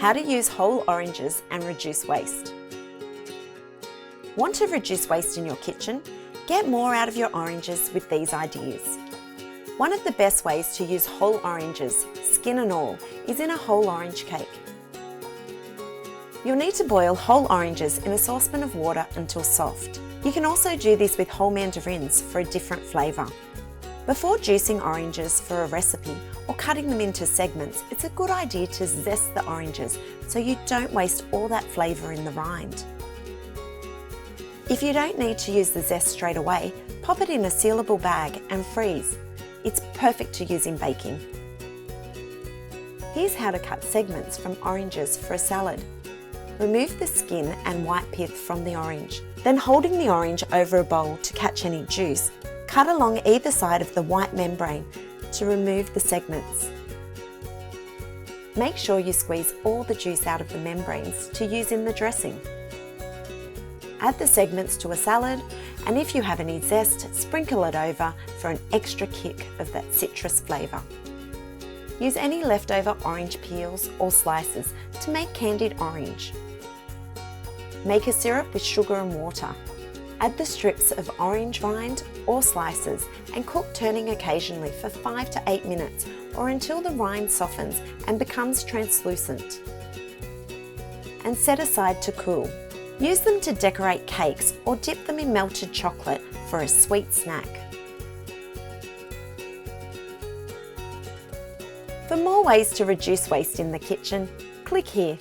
How to use whole oranges and reduce waste. Want to reduce waste in your kitchen? Get more out of your oranges with these ideas. One of the best ways to use whole oranges, skin and all, is in a whole orange cake. You'll need to boil whole oranges in a saucepan of water until soft. You can also do this with whole mandarins for a different flavour. Before juicing oranges for a recipe or cutting them into segments, it's a good idea to zest the oranges so you don't waste all that flavour in the rind. If you don't need to use the zest straight away, pop it in a sealable bag and freeze. It's perfect to use in baking. Here's how to cut segments from oranges for a salad. Remove the skin and white pith from the orange. Then holding the orange over a bowl to catch any juice, cut along either side of the white membrane to remove the segments. Make sure you squeeze all the juice out of the membranes to use in the dressing. Add the segments to a salad, and if you have any zest, sprinkle it over for an extra kick of that citrus flavour. Use any leftover orange peels or slices to make candied orange. Make a syrup with sugar and water. Add the strips of orange rind or slices and cook, turning occasionally for 5 to 8 minutes or until the rind softens and becomes translucent. And set aside to cool. Use them to decorate cakes or dip them in melted chocolate for a sweet snack. For more ways to reduce waste in the kitchen, click here.